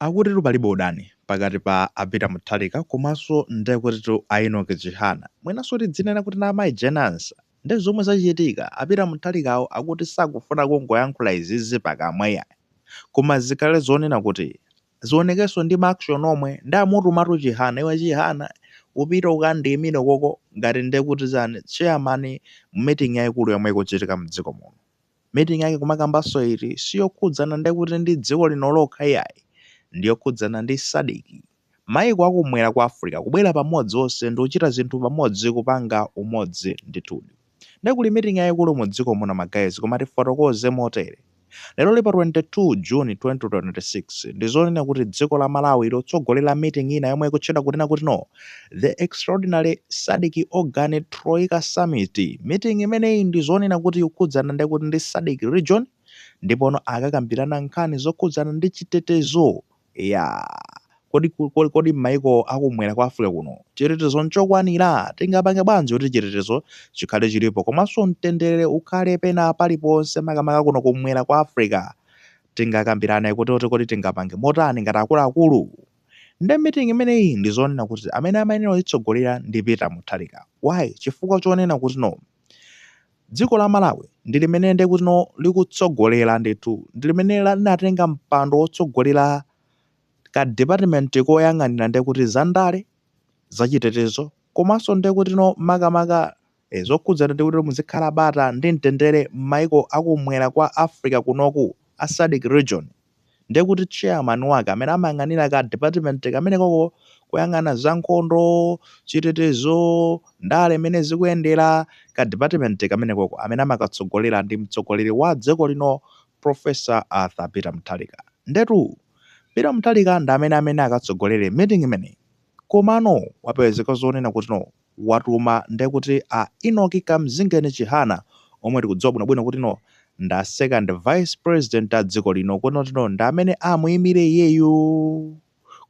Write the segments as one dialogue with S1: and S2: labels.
S1: Akutitu palibe udani pakati pa a Peter Mutharika komanso ndekutitu a Enoch Chihana. Mwenanso tidzinena kuti na amayi Jenance ndi zomwe zachitika a Peter Mutharikawo akuti sakufuna kungoyankhula izizi pakamwa yayi. Koma zikhale zonena kuti zionekenso ndi ma-action omwe ndi amutumatu Chihana iwe Chihana upita ukandiyimire koko ngati ndekuti zani chairman meeting yayikulu yomwe ikuchitika m'dziko muno. Meeting yake kumakambanso iti siyokhudzana ndekuti ndi dziko lino lokha yayi. Ndiyokhudzana ndi SADC. Mayiko akumwera kwa Africa kubwera pamodzi onse ndi kuchita zinthu pamodzi kupanga umodzi ndithudi. Ndekuli meeting yayikulu mu dziko muno magazi koma tifotokoze motere. Lero pa 22 June 2026 ndizonena kuti dziko la Malawi lotsogolera meeting ina yomwe ikutchedwa kunena kuti no the extraordinary SADC Organ Troika Summit. Meeting imeneyi ndizonena kuti ikukhudzana ndekuti ndi SADC region ndipono akakambirana nkhani zokhudzana ndi chitetezo ya kodi m'mayiko akumwera kwa Africa kuno chitetezo nchokwanira tingapange bwanji kuti chitetezo chikhale chilipo komanso mtendere ukhale pena paliponse makamaka kuno kumwera kwa Africa tingakambirana kuti kodi tingapange motani ngati akuluakulu. Ndi meeting imeneyi ndizonena kuti amene amayenera itsogolera ndi Peter Mutharika. Why? Chifukwa chonena kuti no dziko la Malawi ndi limene ndekuti no likutsogolera ndithu ndi limene linatenga mpando wotsogolera ka department koyang'anira ndekuti zandale zachitetezo komanso ndekuti no makamaka zokhudzana ndekuti muzikhala bata ndi mtendere m'mayiko akumwera kwa Africa kunoku a SADC region. Ndekuti chairman wake amene amayang'anira ka department kamene koko kuyang'ana za nkhondo chitetezo ndale imene zikuyendera ka department kamene koko amene amakatsogolera ndi mtsogoleri wa dziko lino Professor Arthur Peter Mutharika. Ndetu Peter Mutharika ndi amene akatsogolere meeting imeneyi komano wapezeka zonena kuti no watuma ndekuti a Enoch Kamzingeni Chihana omwe tikudziwa bwinobwino kuti no nda second vice president a dziko lino kuti no ndi amene amuyimire iyeyu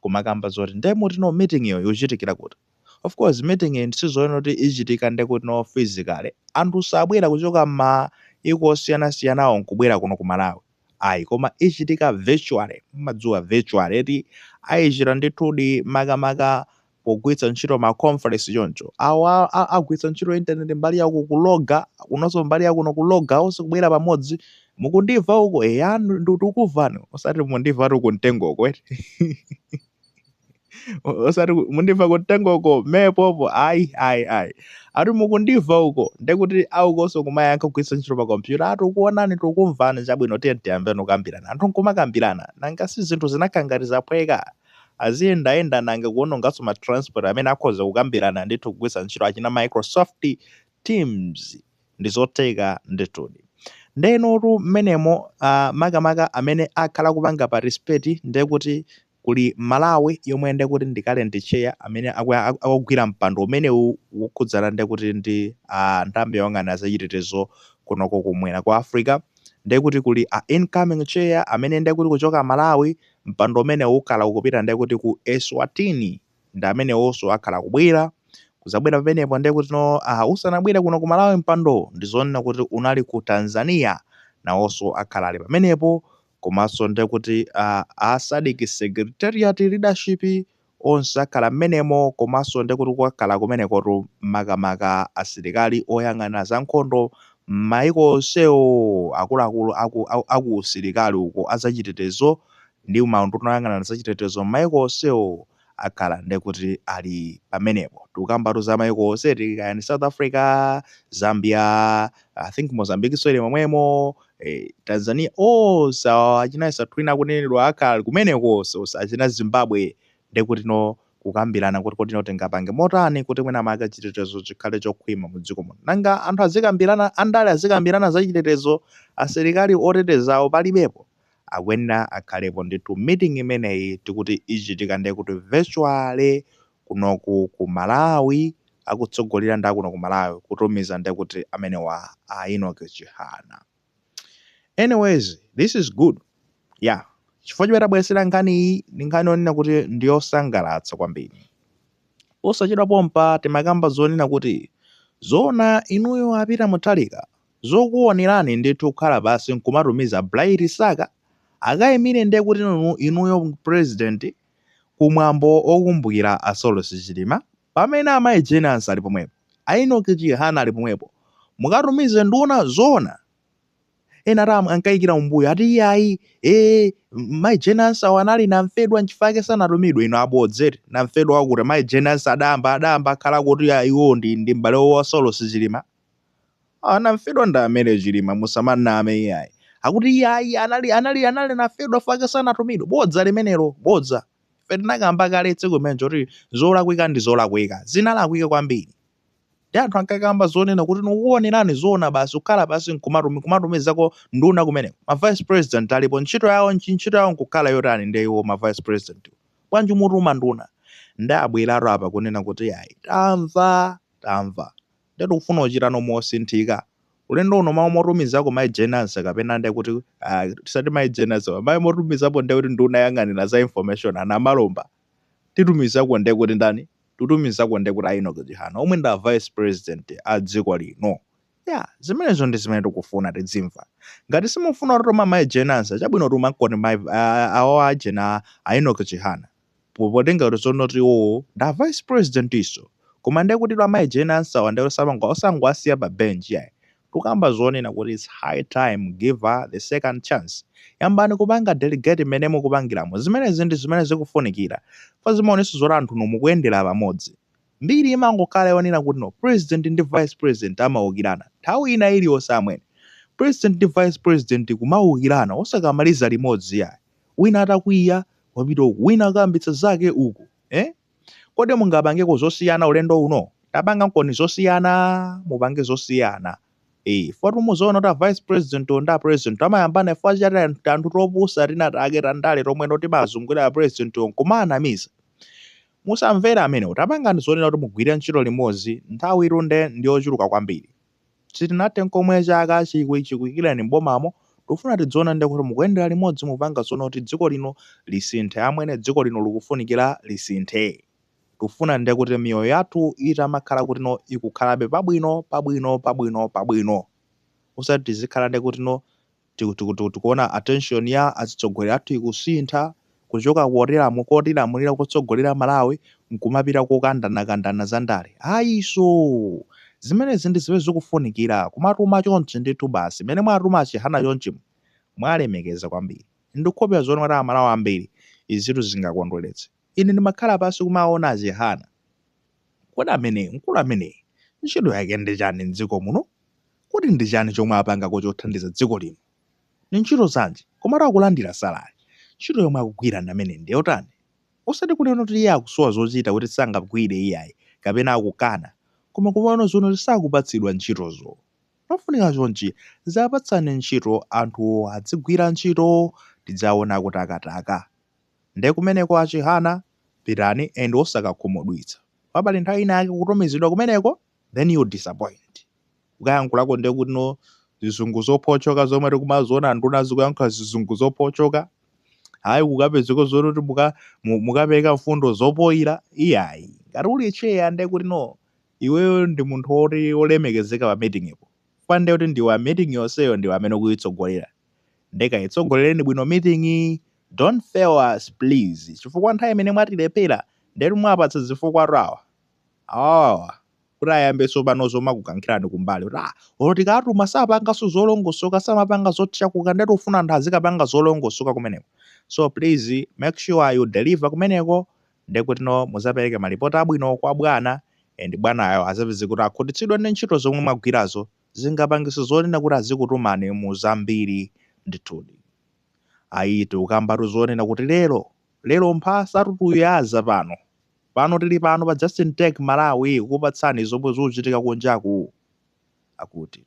S1: kumakamba zoti ndemuti no meeting iyo yochitikira kuti of course meeting iyi ndisizoona kuti ichitika ndekuti no physically anthu sabwera kuchoka mayiko osiyanasiyanawo nkubwera kuno ku Malawi ayi koma ichitika virtually madziwa virtually eti ayichita ndithudi makamaka pogwiritsa ntchito ma conference choncho awa agwiritsa ntchito internet mbali yaku kuloga unonso mbali yakuno kuloga onse kubwera pamodzi mukundiva uko ndikuvani osati mundiva uko mtengoko osati mundiva kuntengoko mepopo ayi ati mukundiva uko ndekuti aukonso kumayankha kugwiritsa ntchito pa kompyuta ati ukuonani tikumvani chabwino tiyambeni kukambirana anthu nkumakambirana nanga si zinthu zinakhangati zaphweka aziyendayenda nange kuononganso ma transport amene akhoza kukambirana ndithu kugwiritsa ntchito achina Microsoft Teams ndizotheka ndithudi. Ndenotu mmenemo makamaka amene akhala kupanga participate ndekuti kuli Malawi yomwe ndekuti ndikale ndi chair amene akugwira mpando umene ukhudzana ndekuti ndi nthambi yoyang'anira zachitetezo kunoko kumwera kwa Africa ndekuti kuli incoming chair amene ndekuti kuchoka Malawi mpando umene ukhala ukupita ndekuti ku Eswatini ndi amene onso akhala kubwera kuzabwera pamenepo ndekuti no usanabwera kuno ku Malawi mpando ndizonena kuti unali ku Tanzania nawonso akhala ali pamenepo komanso ndekuti a SADC secretariat leadership onse akhala mmenemo komanso ndekuti kwakhala kumenekotu makamaka asilikali oyang'anira za nkhondo m'mayiko onsewo akuluakulu aku usilikali uko azachitetezo ndi maunduna oyang'anira zachitetezo m'mayiko onsewo akhala ndekuti ali pamenepo tikukambatu za mayiko onse tikayani South Africa, Zambia, I think Mozambique soile momwemo Tanzania onse achina twina kunenedwa akhala kumeneko onse achina Zimbabwe ndekuti no kukambirana kuti kodi tingapange motani kuti mwina maka chitetezo chikhale chokhwima mu dziko muno nanga anthu azikambirana andale azikambirana za chitetezo asilikali otetezawo palibepo akwenera akhalepo ndithu meeting imeneyi tikuti ichitika ndekuti virtually kunoku ku Malawi akutsogolera ndakuno ku Malawi kutumiza ndekuti amene wa Enoch Chihana. Anyways, this is good. Yeah. Chifukwa chimene tabweresera nkhani iyi ndi nkhani yonena kuti ndiyosangalatsa kwambiri. Osachedwa pompa timakamba zonena kuti zona inuyo a Peter Mutharika zokuonerani ndithu kukhala basi nkumatumiza Bright Saka akayimire ndiye kuti inuyo president kumwambo okumbukira a Saulos Chilima pamene amayi Jenance ali pomwepo, a Enoch Chihana ali pomwepo, mukatumize nduna zoona. Ena ankayikira umbuyo ati iyayi mayi Jenance anali namfedwa nchifake sanatumidwe. Ino abodzere namfedwa wakuti mayi Jenance adamba akhala kuti iwo ndi m'bale wa Saulos Chilima. Namfedwa ndi amene Chilima musamaname iyayi. Akuti iyayi anali nafedwa fake sanatumidwe. Bodza limenelo, bodza. Ife tinakamba kale tsiku limene kuti zolakwika ndi zolakwika, zinalakwika kwambiri. Ndi anthu ankakamba zonena kuti nukuonerani zoona basi kukhala basi kumatumizako nduna kumeneko. Ma vice president alipo ntchito yawo nkukhala yotani ndi iwo ma vice president. Bwanji mutuma nduna. Ndi abweratu apa kunena kuti yayi tamva. Ndetu kufuna kuchitano mosinthika. Ulendo uno mawu motumizako mayi Jenance kapena ndi kuti tisati mayi Jenance mayi motumizapo ndi kuti nduna yang'anira za information ana malomba. Titumizako ndi kuti ndani? Tutumizako ndi kuti Enoch Chihana omwe ndi vice president a dziko lino. Zimenezo ndi zimene tikufuna tizimva. Ngati simufuna kutuma mayi Jenance chabwino tuma koni awo ajena a Enoch Chihana. Potenga kuti zonoti iwo nda vice president iso. Koma ndi kuti mayi Jenance ndi osangwasiya pa bench yayi. Tukamba zonena kuti it's high time give her the second chance. Yambani kupanga delegate menemo kupangiramo. Zimenezi ndi zimene zikufunikira. Pazimaoneso zoti anthu nomukuyendera pamodzi. Mbiri imangokhala yonena kuti no president ndi vice president amawukirana. Nthawi ina iliyonse amwene. President ndi vice president kumawukirana osakamaliza limodzi yayi. Wina atakwiya wapita uku, wina akayambitsa zake uku. Kodi mungapangeko zosiyana ulendo uno? Tapanga nkoni zosiyana, mupange zosiyana. Foti muzoona kuti vice president nda president amayambana ifo chati anthu topusa tinatake tandale tomwe noti mazungulira president nkumanamiza. Musamvera amene utapangani zonena kuti mugwire ntchito limodzi nthawi itunde ndi yochuluka kwambiri. Sitinathe nkomwe chaka chikuikirani mbomamo tufuna tidziona ndi kuti mukuyendera limodzi mupanga zoona kuti dziko lino lisinthe amwene dziko lino likufunikira lisinthe. Tufuna ndi kuti miyoyo yathu itamakhala kuti no ikukhalabe pabwino. Usati tizikhala ndi kuti no tikuona attention ya azitsogolera athu ikusintha kuchoka kotilamulira kutsogolera Malawi nkumapita kokandana za ndale. Ayiso zimenezi ndi zimene zikufunikira kumatuma chonchi ndithu basi mene mwatuma Chihana chonchi mwalemekeza kwambiri. Ndikukhopera zoona kuti Amalawi ambiri izitu zingakondweretse. Ine ndimakhala pasi kumaona Chihana. Kodi mkulu amene ntchito yake ndi chani m'dziko muno? Kodi ndi chani chomwe apanga chothandiza dziko lino? Ni ntchito zanji komatu akulandira salari. Ntchito yomwe akugwira ndamene ndi yotani? Usati kunena kuti iye akusowa zochita kuti sangagwire iyayi kapena akukana. Koma kumaona zoona kuti sakupatsidwa ntchitozo. Nofunika chonchi zapatsani ntchito anthu adzigwira ntchito tidzaona kutakataka. Ndi kumeneko a Chihana pitani and osakakhumudwitsa. Pabali nthawi ina yake kutumizidwa kumeneko then you disappoint. Ukayankhulako ndi kuti no zizungu zophochoka zomwe tikumaziona nduna zikuyankhula zizungu zophochoka. Hayi kukapezeko zoti mukapeka mfundo zopoyira iyayi. Ngati uli cheya ndi kuti no iweyo ndi munthu olemekezeka pa meeting ipo. Fande kuti ndiwe a meeting yonseyo ndiwe amene kuyitsogolera. Ndeka itsogolereni bwino meeting. Don't fail us please. Chifukwa nthawi imene mwatilepera ndetu mwapatsa zifukwa rawa. Kuti ayambeso panozo makukankhirani kumbali. Oti tikatuma sapanganso zolongosoka samapanga zochakuka ndetu ufuna anthu azikapanga zolongosoka kumeneko. So please make sure you deliver kumeneko ndekuti no muzapereke malipoti abwino kwa bwana and bwanayo azapeze kuti akhutitsidwa ndi ntchito zomwe mwagwirazo zingapangiso zonena kuti azikutumani mu zambiri ndithudi. Ayi ukambatu zonena kuti lero mphasa tutuyaza pano tili pano pa Justin Tech Malawi kupatsani zomwe zochitika kunjaku akuti